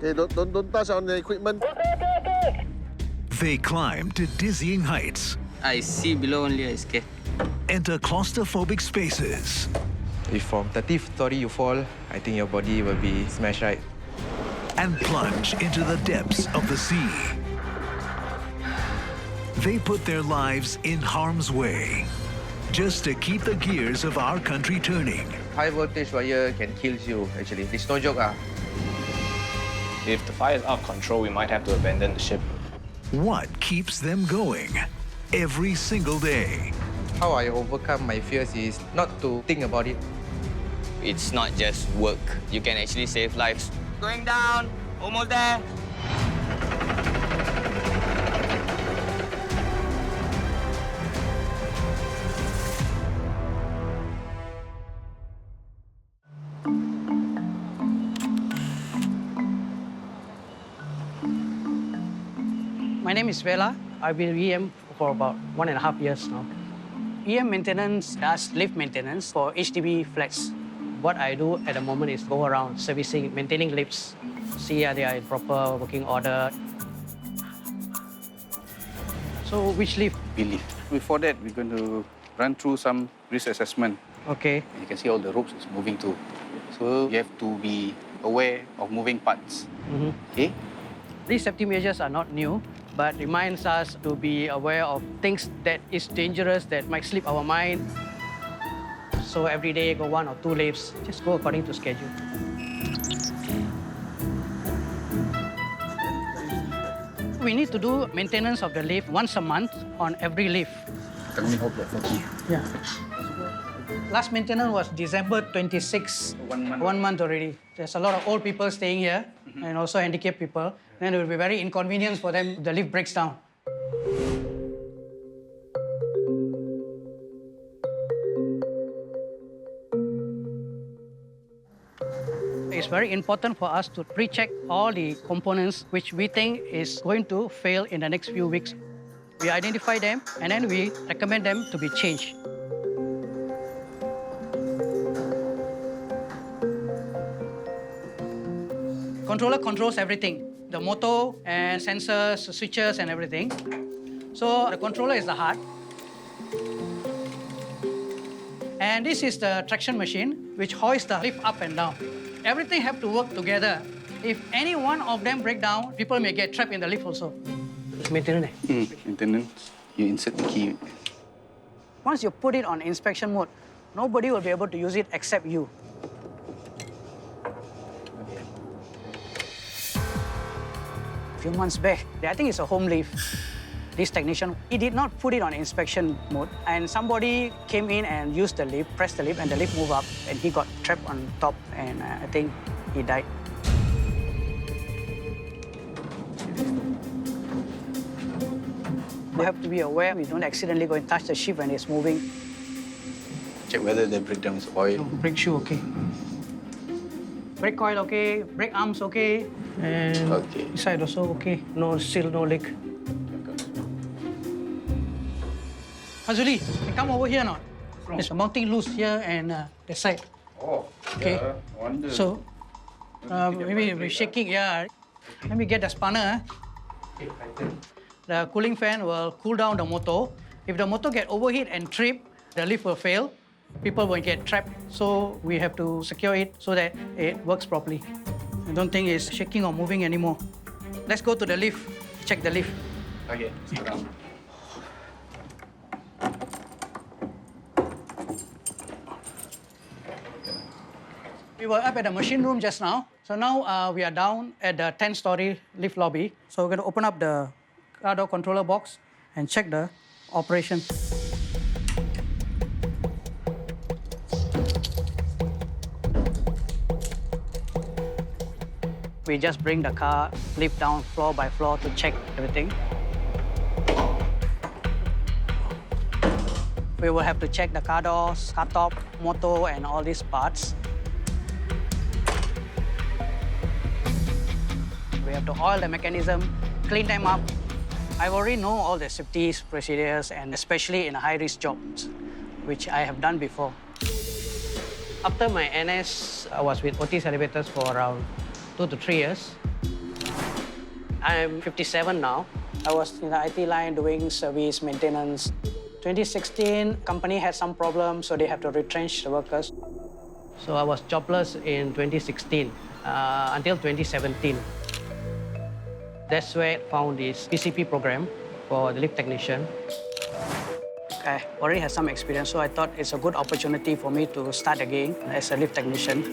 Okay, don't touch on the equipment. They climb to dizzying heights. I see below only, I scared. Enter claustrophobic spaces. If from 30th story you fall, I think your body will be smashed right. And plunge into the depths of the sea. They put their lives in harm's way just to keep the gears of our country turning. High voltage wire can kill you, actually. It's no joke. If the fire is out of control, we might have to abandon the ship. What keeps them going every single day? How I overcome my fears is not to think about it. It's not just work. You can actually save lives. Going down, almost there. My name is Vela. I've been EM for about 1.5 years now. EM maintenance does lift maintenance for HDB flats. What I do at the moment is go around servicing, maintaining lifts, see they are in proper working order. So which lift? B lift. Before that, we're going to run through some risk assessment. Okay. You can see all the ropes is moving too. So you have to be aware of moving parts. Okay? These safety measures are not new, but reminds us to be aware of things that is dangerous, that might slip our mind. So every day go 1 or 2 lifts, just go according to schedule. We need to do maintenance of the lift once a month on every lift. Yeah. Last maintenance was December 26. 1 month. 1 month already. There's a lot of old people staying here and also handicapped people. Then it will be very inconvenient for them if the lift breaks down. It's very important for us to pre-check all the components which we think is going to fail in the next few weeks. We identify them and then we recommend them to be changed. Controller controls everything, the motor and sensors, switches and everything. So the controller is the heart. And this is the traction machine, which hoists the lift up and down. Everything have to work together. If any one of them break down, people may get trapped in the lift also. It's maintenance. Maintenance. You insert the key. Once you put it on inspection mode, nobody will be able to use it except you. A few months back, I think it's a home lift. This technician, he did not put it on inspection mode, and somebody came in and used the lift, pressed the lift, and the lift moved up, and he got trapped on top, and I think he died. We have to be aware we don't accidentally go and touch the ship when it's moving. Check whether the breakdown is oil. Brake shoe, okay. Brake coil, okay. Brake arms, okay. And Okay. this side also, okay. No, still no leak. Hazuli, can come over here now. There's a mounting loose here and the side. Oh, Okay. yeah. Wonder. So, maybe we're shaking, yeah. Let me get the spanner. The cooling fan will cool down the motor. If the motor get overheat and trip, the lift will fail. People will get trapped. So we have to secure it so that it works properly. I don't think it's shaking or moving anymore. Let's go to the lift, check the lift. Okay, sit down. We were up at the machine room just now. So now we are down at the 10-story lift lobby. So we're going to open up the car door controller box and check the operation. We just bring the car lift down floor by floor to check everything. We will have to check the car doors, car top, motor, and all these parts. We have to oil the mechanism, clean them up. I already know all the safety procedures, and especially in high-risk jobs, which I have done before. After my NS, I was with Otis Elevators for around 2 to 3 years. I'm 57 now. I was in the IT line doing service maintenance. 2016, company had some problems, so they have to retrench the workers. So I was jobless in 2016 until 2017. That's where I found this PCP program for the lift technician. I already had some experience, so I thought it's a good opportunity for me to start again as a lift technician.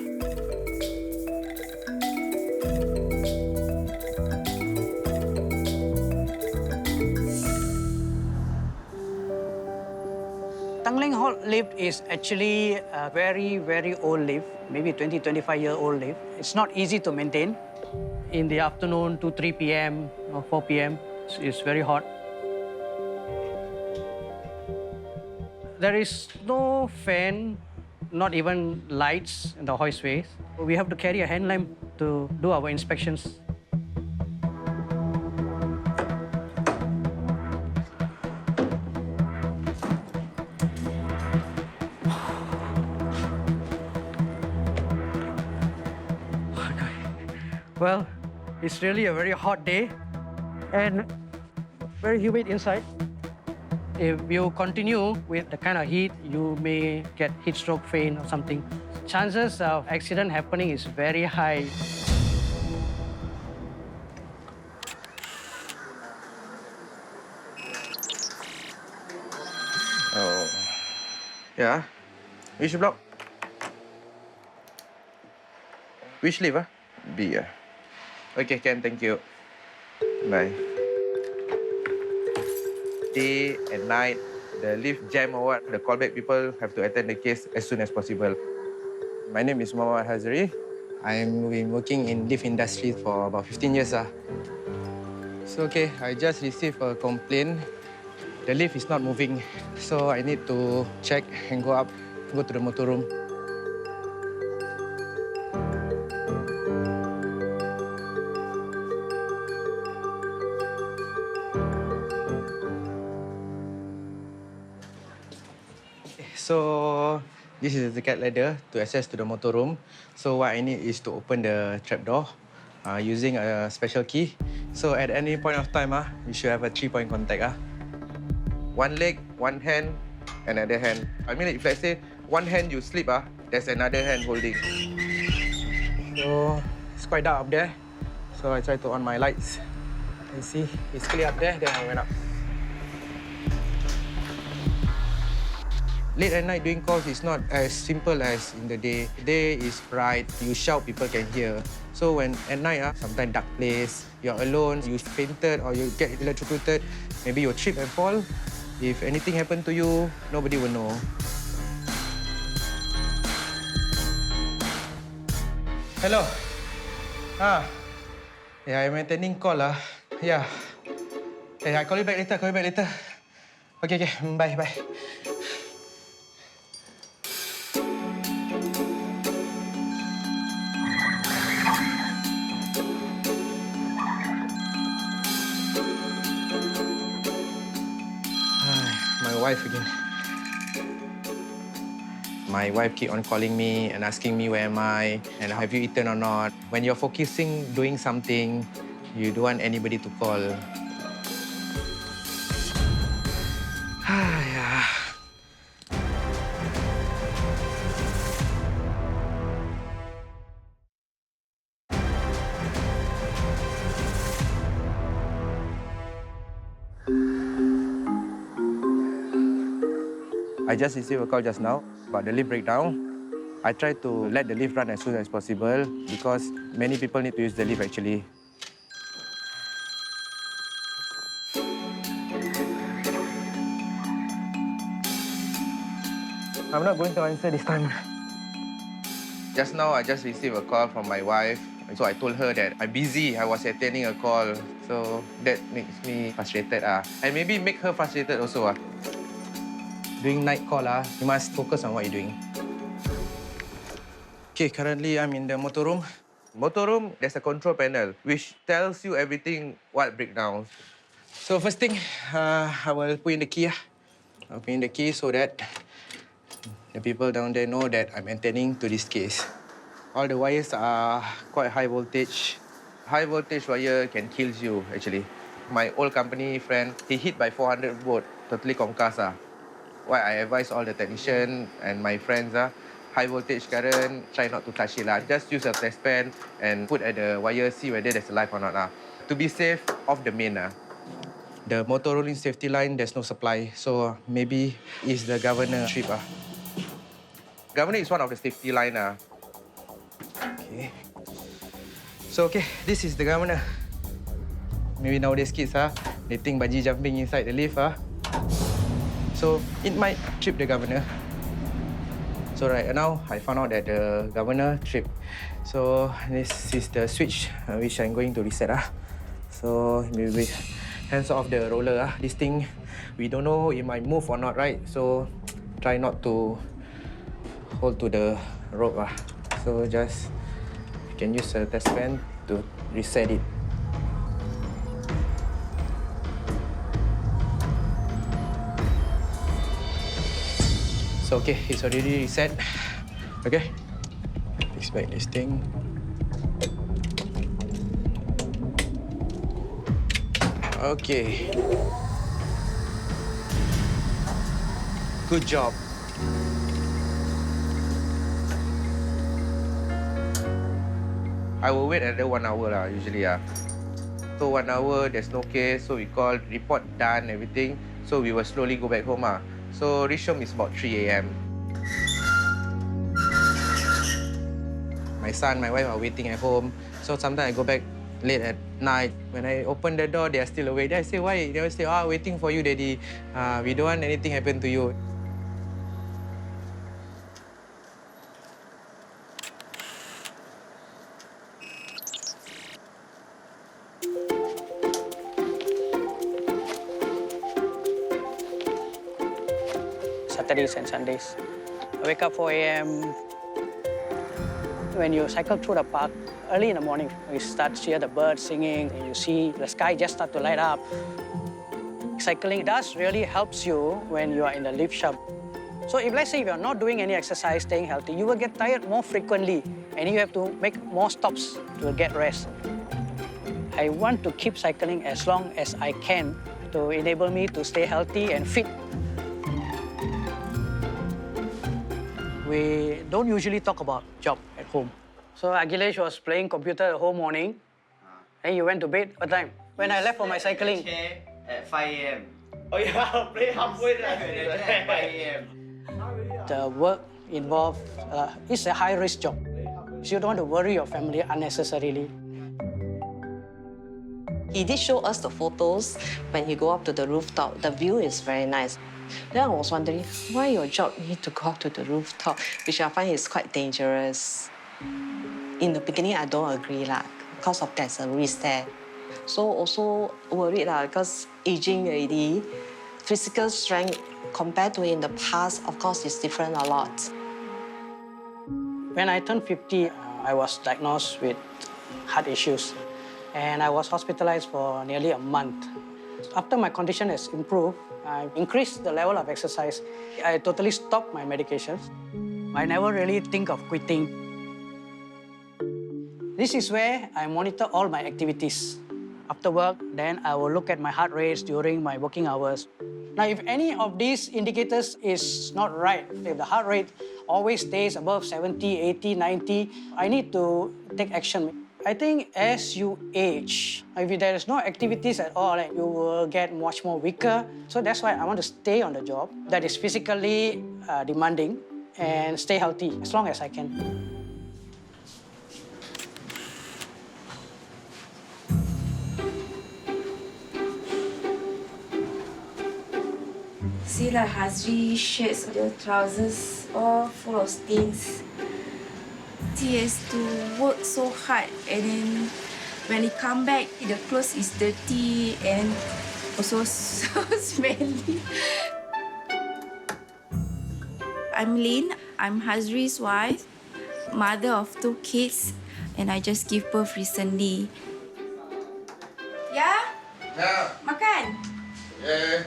Tanglin Hall lift is actually a very, very old lift, maybe 20, 25-year-old lift. It's not easy to maintain. In the afternoon, 2, 3 p.m. or 4 p.m., it's very hot. There is no fan, not even lights in the hoistways. We have to carry a hand lamp to do our inspections. Well, it's really a very hot day and very humid inside. If you continue with the kind of heat, you may get heat stroke, faint or something. Chances of accident happening is very high. Oh. Yeah. Which block? Which lift, B, Okay, Ken, thank you. Bye. Day and night, the lift jam or what, the callback people have to attend the case as soon as possible. My name is Muhammad Hazari. I've been working in lift industry for about 15 years. So, okay, I just received a complaint. The lift is not moving, so I need to check and go to the motor room. So, this is the cat ladder to access to the motor room. So what I need is to open the trapdoor using a special key. So at any point of time, you should have a 3-point contact. One leg, one hand, another hand. I mean, if let's say one hand you sleep, there's another hand holding. So it's quite dark up there. So I try to on my lights. You see, it's clear up there, then I went up. Late at night doing calls is not as simple as in the day. The day is bright, you shout, people can hear. So when at night, sometimes dark place, you're alone, you fainted or you get electrocuted, maybe you trip and fall. If anything happened to you, nobody will know. Hello. Yeah, I'm attending call. Yeah. Hey, I'll call you back later, Okay, bye. My wife again. My wife keep on calling me and asking me where am I and have you eaten or not. When you're focusing doing something, you don't want anybody to call. Yeah. I just received a call just now about the lift breakdown. I try to let the lift run as soon as possible because many people need to use the lift actually. I'm not going to answer this time. Just now, I just received a call from my wife. So I told her that I'm busy. I was attending a call. So that makes me frustrated. And maybe make her frustrated also. Doing night call, you must focus on what you're doing. Okay, currently I'm in the motor room. Motor room, there's a control panel which tells you everything what breakdowns. So first thing, I will put in the key. I'll put in the key so that the people down there know that I'm attending to this case. All the wires are quite high voltage. High voltage wire can kill you, actually. My old company friend, he hit by 400 volt, totally concussed. Why I advise all the technicians and my friends, high voltage current, try not to touch it. Just use a test pen and put at the wire, see whether there's a life or not. To be safe, off the main. The motor rolling safety line, there's no supply. So maybe it's the governor trip. Governor is one of the safety line. Okay. So, okay, this is the governor. Maybe nowadays kids, they think bungee jumping inside the lift. So it might trip the governor. So right now, I found out that the governor tripped. So this is the switch which I'm going to reset. So maybe hands off the roller. This thing, we don't know it might move or not, right? So try not to hold to the rope. So just you can use a test pen to reset it. So okay, it's already reset. Okay, fix back this thing. Okay. Good job. I will wait another 1 hour usually. So 1 hour, there's no case, so we call, report done, everything. So we will slowly go back home. So reach home is about 3 a.m. My son, my wife are waiting at home. So sometimes I go back late at night. When I open the door, they are still awake. Then I say, why? They always say, waiting for you, Daddy. We don't want anything happen to you. Saturdays and Sundays. I wake up 4 a.m. When you cycle through the park, early in the morning, you start to hear the birds singing, and you see the sky just start to light up. Cycling does really helps you when you are in the lift shop. So if let's say if you're not doing any exercise, staying healthy, you will get tired more frequently, and you have to make more stops to get rest. I want to keep cycling as long as I can to enable me to stay healthy and fit. We don't usually talk about job at home. So Agilesh was playing computer the whole morning, and you went to bed. What time? When I left for my cycling. At 5 a.m. Oh yeah, play halfway At 5 a.m. The work involved is a high-risk job. So you don't want to worry your family unnecessarily. He did show us the photos when he go up to the rooftop. The view is very nice. Then I was wondering, why your job need to go up to the rooftop, which I find is quite dangerous. In the beginning, I don't agree, because of there's a risk there. So also worried, because aging already, physical strength compared to in the past, of course, is different a lot. When I turned 50, I was diagnosed with heart issues, and I was hospitalized for nearly a month. After my condition has improved, I increased the level of exercise. I totally stopped my medications. I never really think of quitting. This is where I monitor all my activities. After work, then I will look at my heart rates during my working hours. Now, if any of these indicators is not right, if the heart rate always stays above 70, 80, 90, I need to take action. I think as you age, if there is no activities at all, you will get much more weaker. So that's why I want to stay on the job that is physically demanding and stay healthy as long as I can. See, Hazri shirts, the trousers, all full of stains. He has to work so hard, and then when he come back, the clothes is dirty and also so smelly. I'm Lynn. I'm Hazri's wife, mother of 2 kids, and I just gave birth recently. Ya? Ya. Makan? Yeah.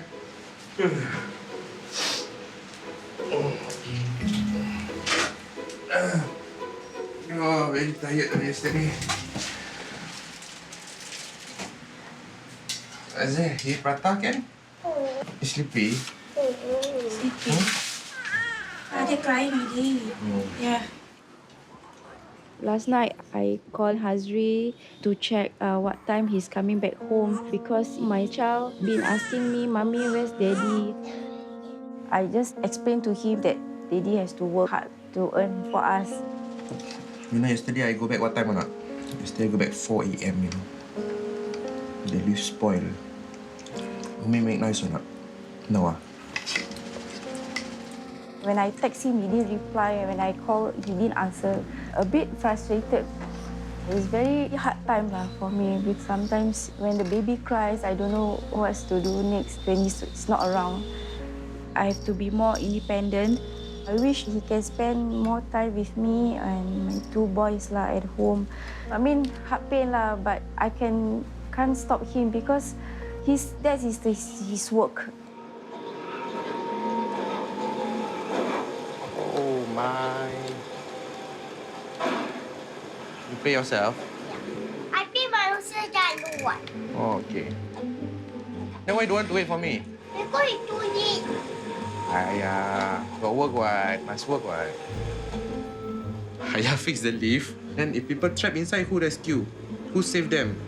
Oh, very tired yesterday. Azhar, you prata kan? You sleepy? Sleeping. They're crying already. Yeah. Last night, I called Hazri to check what time he's coming back home because my child been asking me, Mommy, where's Daddy? I just explained to him that Daddy has to work hard to earn for us. You know, yesterday I go back what time or not? Yesterday I go back 4 a.m, you know. The lift spoil. Umi make noise or not? No ah? When I text him, he didn't reply. When I call, he didn't answer. A bit frustrated. It's very hard time for me. Because sometimes when the baby cries, I don't know what to do next when he's not around. I have to be more independent. I wish he can spend more time with me and my two boys at home. I mean, heart pain but I can't stop him because that is his work. Oh my. You play yourself? I play my own dulu. Oh, okay. Then why don't want to wait for me? Because it's too late. Ayah, got work what? Must work what? Ayah fix the lift. Then if people trapped inside, who rescue? Who save them?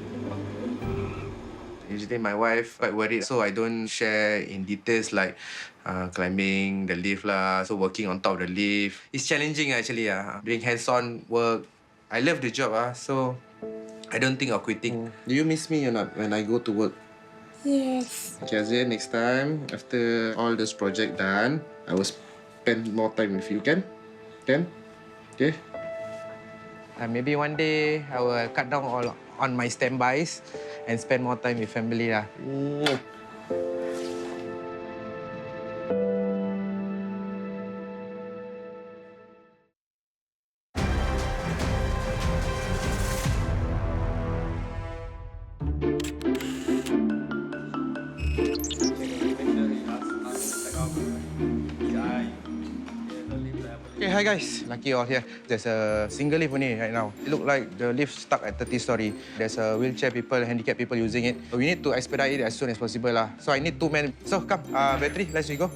Usually my wife quite worried, so I don't share in details like climbing the lift so working on top of the lift. It's challenging actually doing hands-on work. I love the job so I don't think of quitting. Do you miss me or not when I go to work? Yes. Okay, Azir, next time, after all this project done, I will spend more time with you, can? Can? Okay? Maybe one day, I will cut down all on my standbys and spend more time with family. Okay, hi guys. Lucky you're all here. There's a single lift only right now. It looks like the lift stuck at 30 story. There's a wheelchair people, handicapped people using it. We need to expedite it as soon as possible. So I need 2 men. So come, battery, let's go.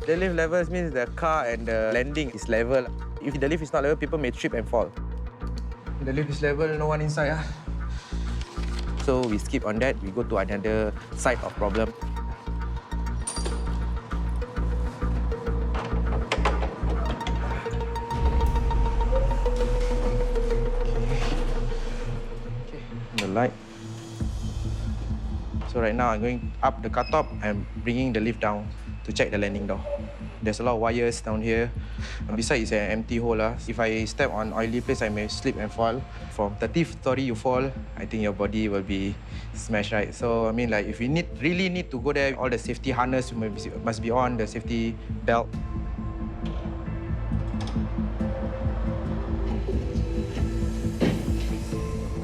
The lift levels means the car and the landing is level. If the lift is not level, people may trip and fall. The lift is level, no one inside. So we skip on that. We go to another side of problem. Okay, the light. So right now I'm going up the car top and bringing the lift down to check the landing door. There's a lot of wires down here. Besides, it's an empty hole. If I step on oily place, I may slip and fall. From 30th story you fall, I think your body will be smashed, right? So, I mean, like, if you really need to go there, all the safety harness must be on, the safety belt.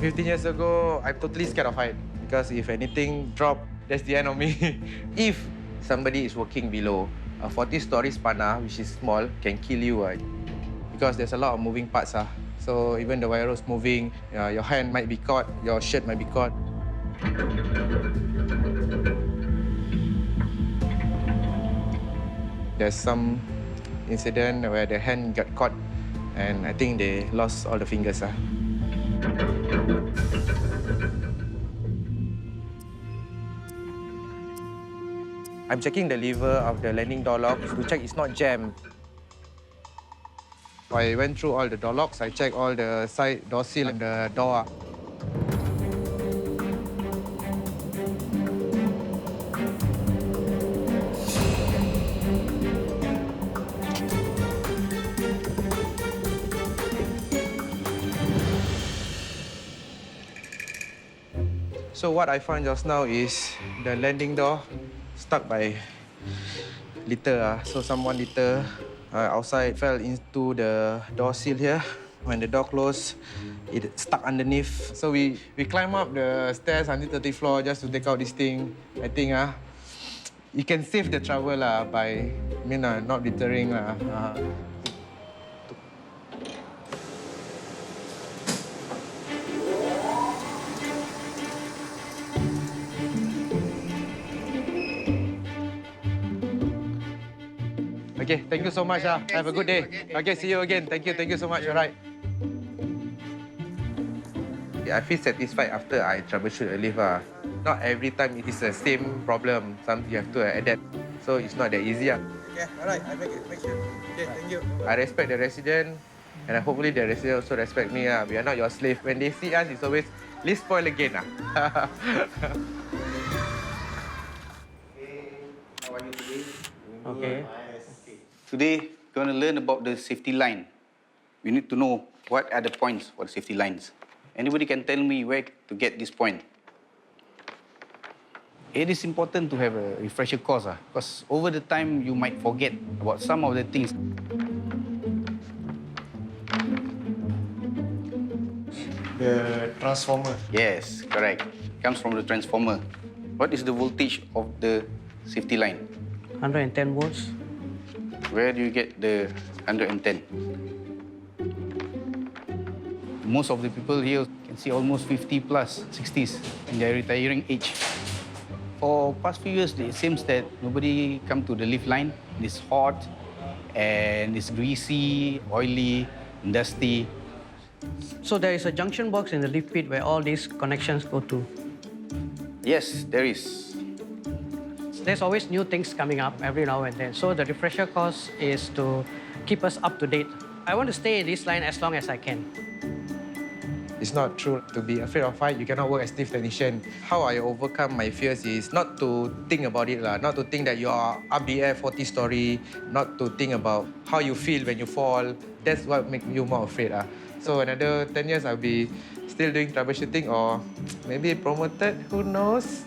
"15 years ago, I'm totally scared of height because if anything drop, that's the end of me. If somebody is working below, a 40-story spanner, which is small, can kill you because there's a lot of moving parts. So even the wire is moving, your hand might be caught, your shirt might be caught. There's some incident where the hand got caught and I think they lost all the fingers. I'm checking the lever of the landing door lock to check it's not jammed. I went through all the door locks. I checked all the side door seal and the door. So what I found just now is the landing door stuck by litter. So someone litter outside fell into the door sill here. When the door closed, it stuck underneath. So we climb up the stairs until the 30th floor just to take out this thing. I think you can save the trouble by not littering. Okay, thank you so much. Have a good day. Okay, see you again. Thank you so much. All right. I feel satisfied after I troubleshoot a lift. Not every time it is the same problem. Some you have to adapt. So it's not that easy. Yeah, all right. I make sure. Okay, thank you. I respect the resident, and hopefully the resident also respect me. We are not your slave. When they see us, it's always, let's spoil again. How are you today? Okay. Today, we're going to learn about the safety line. We need to know what are the points for the safety lines. Anybody can tell me where to get this point? It is important to have a refresher course because over the time you might forget about some of the things. The transformer. Yes, correct. Comes from the transformer. What is the voltage of the safety line? 110 volts. Where do you get the 110? Most of the people here can see almost 50 plus, 60s, in their retiring age. For past few years, it seems that nobody come to the lift line. It's hot and it's greasy, oily, dusty. So there is a junction box in the lift pit where all these connections go to. Yes, there is. There's always new things coming up every now and then. So the refresher course is to keep us up to date. I want to stay in this line as long as I can. It's not true to be afraid of height. You cannot work as lift technician. How I overcome my fears is not to think about it, not to think that you are up the air 40 story, not to think about how you feel when you fall. That's what makes you more afraid. So another 10 years, I'll be still doing troubleshooting or maybe promoted, who knows?